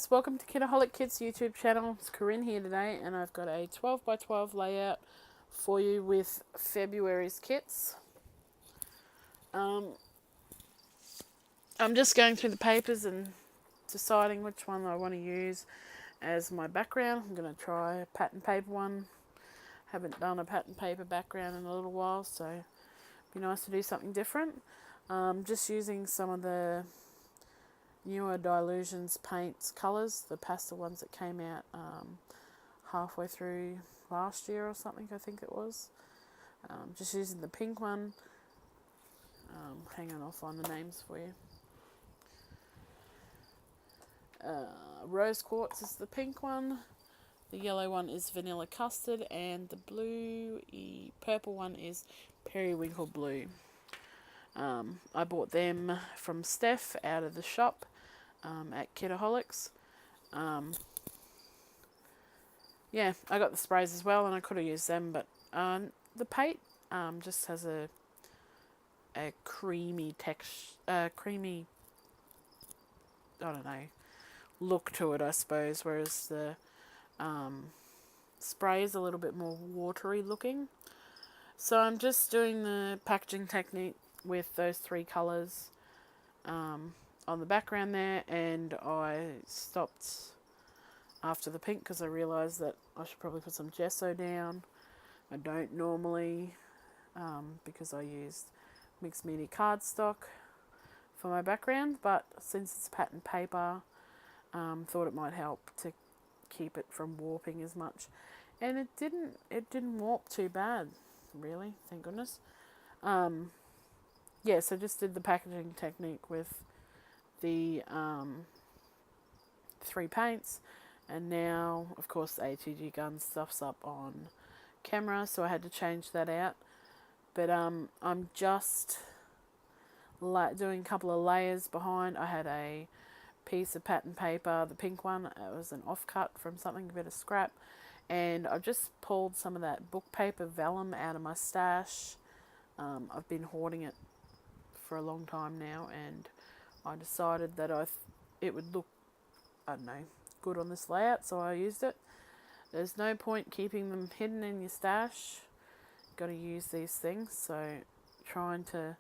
guys, welcome to Kitaholic Kits YouTube channel. It's Corrine here today, and I've got a 12 by 12 layout for you with February's kits. I'm just going through the papers and deciding which one I want to use as my background. I'm going to try a pattern paper one. Haven't done a pattern paper background in a little while, so it'd be nice to do something different. Just using some of the newer Dilutions paints colours, the pastel ones that came out halfway through last year or something, I think it was. Just using the pink one. Hang on, I'll find the names for you. Rose Quartz is the pink one, the yellow one is Vanilla Custard, and the purple one is Periwinkle Blue. I bought them from Steph out of the shop at Kitaholics. Yeah, I got the sprays as well, and I could have used them, but the paint just has a creamy creamy, I don't know, look to it, I suppose, whereas the spray is a little bit more watery looking. So I'm just doing the packaging technique with those three colours on the background there, and I stopped after the pink because I realised that I should probably put some gesso down. I don't normally because I used mixed media cardstock for my background, but since it's pattern paper, thought it might help to keep it from warping as much, and it didn't warp too bad, really, thank goodness. Yeah, so just did the packaging technique with the three paints, and now of course the ATG gun stuff's up on camera, so I had to change that out. But I'm just doing a couple of layers behind. I had a piece of pattern paper, the pink one, it was an offcut from something, a bit of scrap, and I've just pulled some of that book paper vellum out of my stash. I've been hoarding it for a long time now, and I decided that it would look, I don't know, good on this layout, so I used it. There's no point keeping them hidden in your stash. Got to use these things, so trying to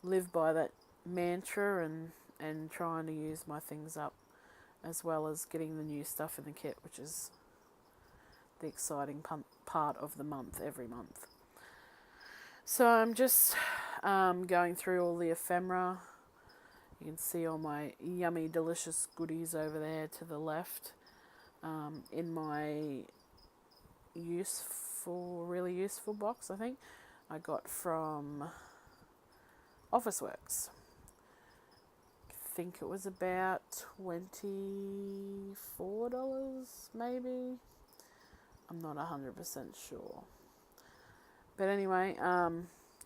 live by that mantra and trying to use my things up, as well as getting the new stuff in the kit, which is the exciting part of the month, every month. So I'm just going through all the ephemera. You can see all my yummy, delicious goodies over there to the left. In my really useful box, I think, I got from Officeworks. I think it was about $24, maybe. I'm not 100% sure. But anyway,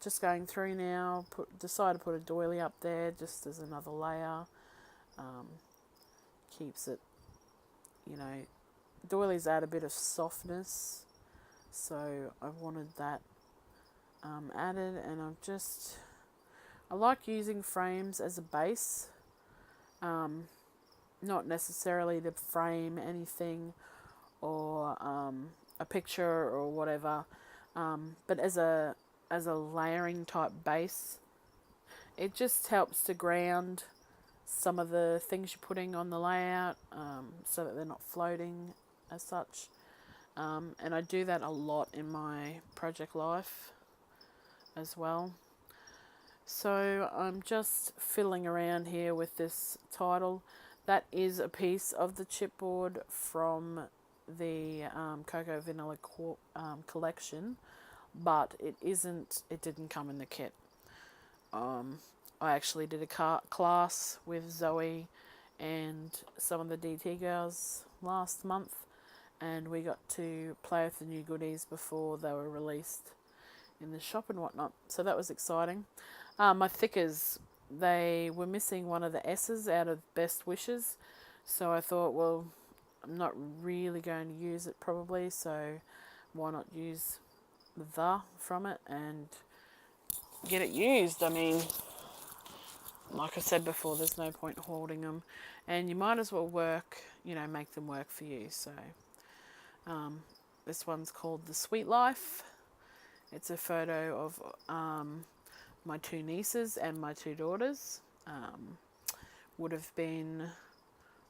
just going through now, decided to put a doily up there just as another layer. Keeps it, doilies add a bit of softness, so I wanted that added, and I like using frames as a base, not necessarily to frame anything or a picture or whatever, but as a layering type base. It just helps to ground some of the things you're putting on the layout, so that they're not floating as such. And I do that a lot in my project life as well. So I'm just fiddling around here with this title. That is a piece of the chipboard from the Cocoa Vanilla collection, but it didn't come in the kit. I actually did a class with Zoe and some of the DT girls last month, and we got to play with the new goodies before they were released in the shop and whatnot, so that was exciting. My thickers, they were missing one of the S's out of Best Wishes, so I thought, well, I'm not really going to use it probably, so why not use the from it and get it used. I mean, like I said before, there's no point hoarding them, and you might as well make them work for you. So this one's called The Sweet Life. It's a photo of my two nieces and my two daughters. Would have been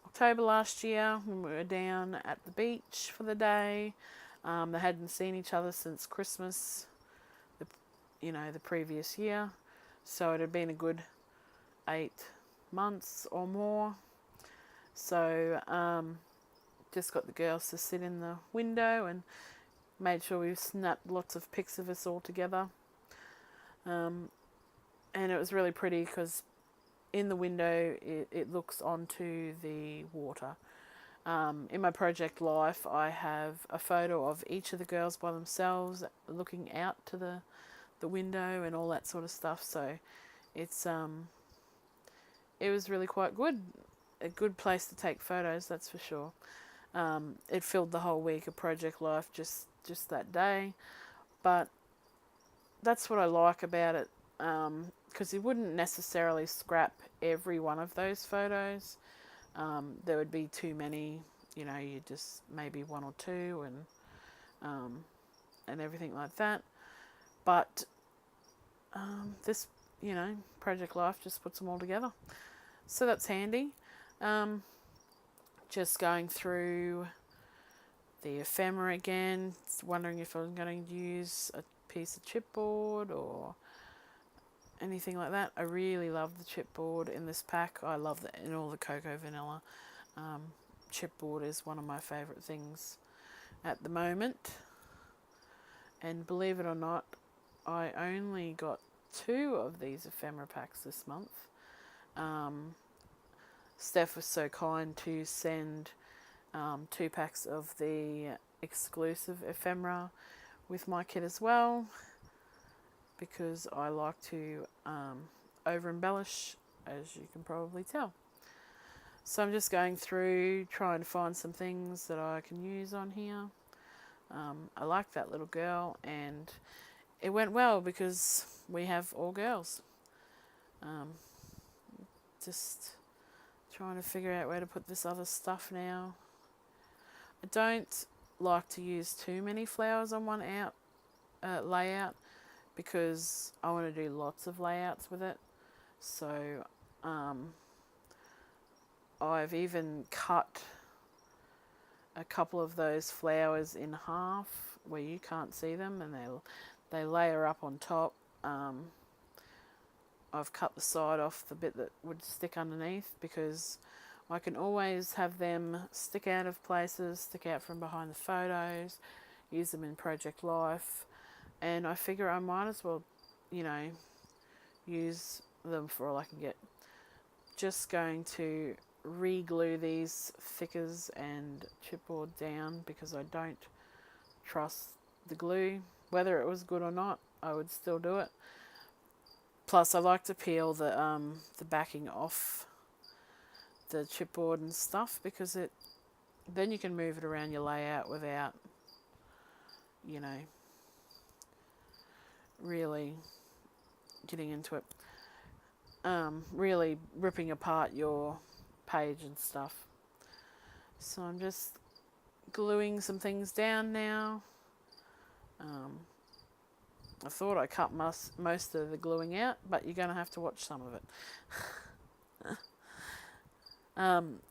October last year when we were down at the beach for the day. They hadn't seen each other since Christmas, the previous year. So it had been a good 8 months or more. So just got the girls to sit in the window and made sure we snapped lots of pics of us all together. And it was really pretty because in the window it looks onto the water. In my project life, I have a photo of each of the girls by themselves looking out to the window and all that sort of stuff. So it's it was really quite good. A good place to take photos, that's for sure. It filled the whole week of project life just that day. But that's what I like about it, because you wouldn't necessarily scrap every one of those photos. There would be too many, you just maybe one or two and everything like that. But this, project life just puts them all together. So that's handy. Just going through the ephemera again, wondering if I was going to use a piece of chipboard or anything like that. I really love the chipboard in this pack. I love that in all the Cocoa Vanilla. Chipboard is one of my favourite things at the moment. And believe it or not, I only got 2 of these ephemera packs this month. Steph was so kind to send 2 packs of the exclusive ephemera with my kit as well, because I like to over embellish, as you can probably tell. So I'm just going through trying to find some things that I can use on here. I like that little girl, and it went well because we have all girls. Just trying to figure out where to put this other stuff now. I don't like to use too many flowers on one layout, because I want to do lots of layouts with it. So I've even cut a couple of those flowers in half where you can't see them, and they layer up on top. I've cut the side off the bit that would stick underneath, because I can always have them stick out of places, stick out from behind the photos, use them in project life, and I figure I might as well, use them for all I can get. Just going to re-glue these thickers and chipboard down, because I don't trust the glue. Whether it was good or not, I would still do it. Plus, I like to peel the backing off the chipboard and stuff, because then you can move it around your layout without, really getting into it. Really ripping apart your page and stuff. So I'm just gluing some things down now. I thought I cut most of the gluing out, but you're going to have to watch some of it.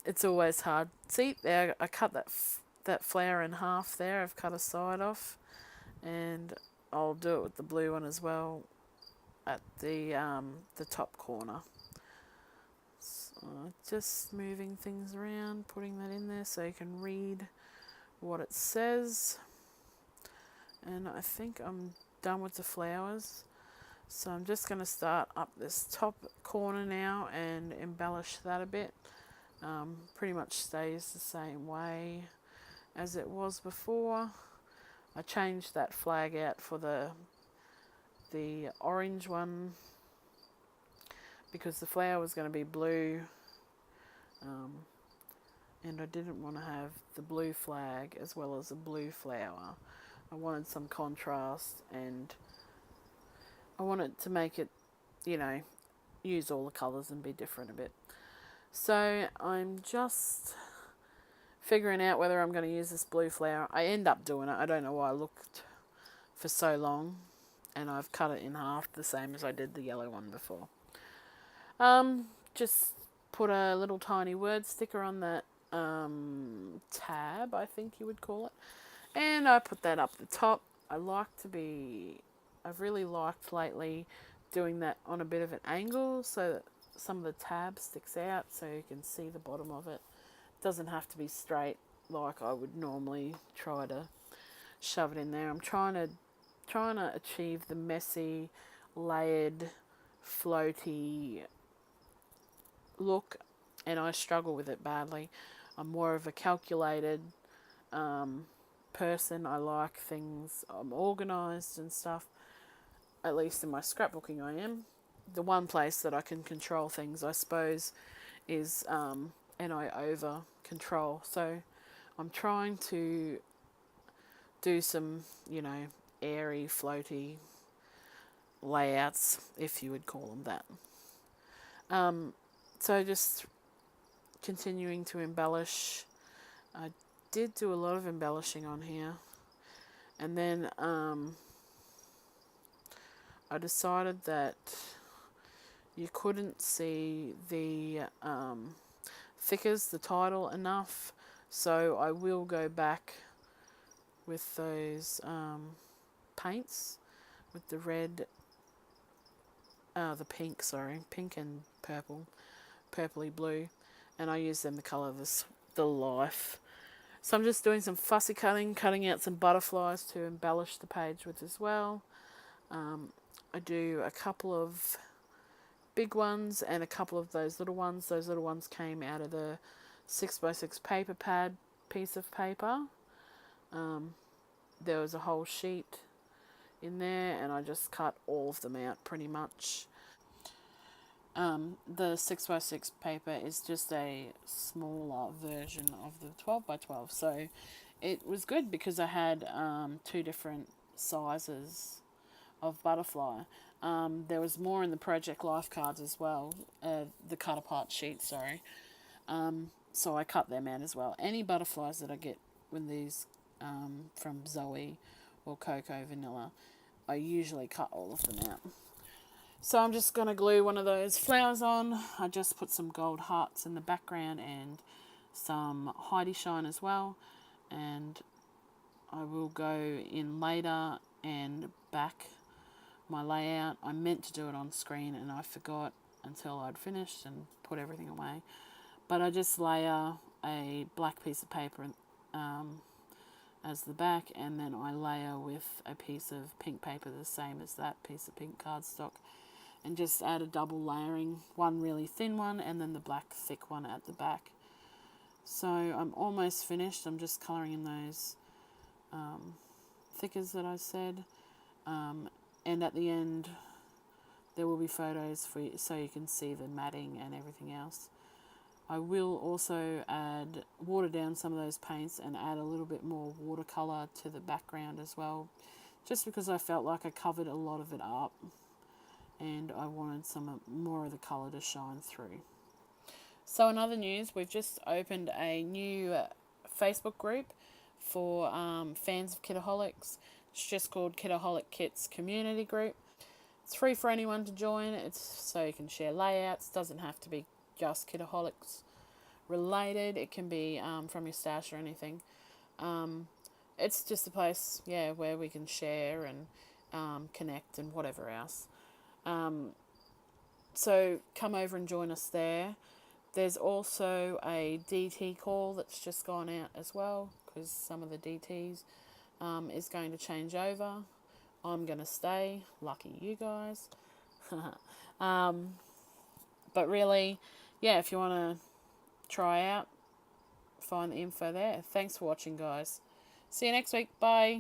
It's always hard. See, there I cut that flower in half there. I've cut a side off, and I'll do it with the blue one as well at the top corner. So just moving things around, putting that in there so you can read what it says. And I think I'm done with the flowers, so I'm just going to start up this top corner now and embellish that a bit. Pretty much stays the same way as it was before. I changed that flag out for the orange one, because the flower was going to be blue, and I didn't want to have the blue flag as well as a blue flower. I wanted some contrast, and I wanted to make it, use all the colours and be different a bit. So I'm just figuring out whether I'm going to use this blue flower. I end up doing it. I don't know why I looked for so long, and I've cut it in half the same as I did the yellow one before. Just put a little tiny word sticker on that tab, I think you would call it, and I put that up the top. I've really liked lately doing that on a bit of an angle so that some of the tab sticks out so you can see the bottom of it. Doesn't have to be straight like I would normally try to shove it in there. I'm trying to achieve the messy, layered, floaty look, and I struggle with it badly. I'm more of a calculated person. I like things, I'm organised and stuff. At least in my scrapbooking I am. The one place that I can control things, I suppose, is and I over control. So I'm trying to do some, airy, floaty layouts, if you would call them that. So just continuing to embellish. I did do a lot of embellishing on here, and then I decided that you couldn't see the thickers, the title, enough, so I will go back with those paints, with the red, the pink, pink and purple, purpley blue, and I use them to colour the life. So I'm just doing some fussy cutting out some butterflies to embellish the page with as well. I do a couple of big ones and a couple of those little ones. Those little ones came out of the 6x6 paper pad piece of paper. There was a whole sheet in there, and I just cut all of them out pretty much. The 6x6 paper is just a smaller version of the 12x12, so it was good because I had two different sizes of butterfly. There was more in the Project Life cards as well, the cut apart sheets, so I cut them out as well. Any butterflies that I get when these from Zoe or Cocoa Vanilla, I usually cut all of them out. So I'm just going to glue one of those flowers on. I just put some gold hearts in the background and some Heidi Shine as well, and I will go in later and back my layout. I meant to do it on screen and I forgot until I'd finished and put everything away, but I just layer a black piece of paper as the back, and then I layer with a piece of pink paper the same as that piece of pink cardstock, and just add a double layering, one really thin one and then the black thick one at the back. So I'm almost finished. I'm just colouring in those thickers that I said, and at the end there will be photos for you so you can see the matting and everything else. I will also water down some of those paints and add a little bit more watercolour to the background as well, just because I felt like I covered a lot of it up and I wanted some more of the colour to shine through. So in other news, we've just opened a new Facebook group for fans of Kitaholics. It's just called Kitaholic Kits Community Group. It's free for anyone to join. It's so you can share layouts. Doesn't have to be just Kitaholics related. It can be from your stash or anything. It's just a place, where we can share and connect and whatever else. So come over and join us there. There's also a DT call that's just gone out as well, because some of the DTs is going to change over. I'm going to stay. Lucky you guys. But really, if you want to try out, find the info there. Thanks for watching, guys. See you next week. Bye.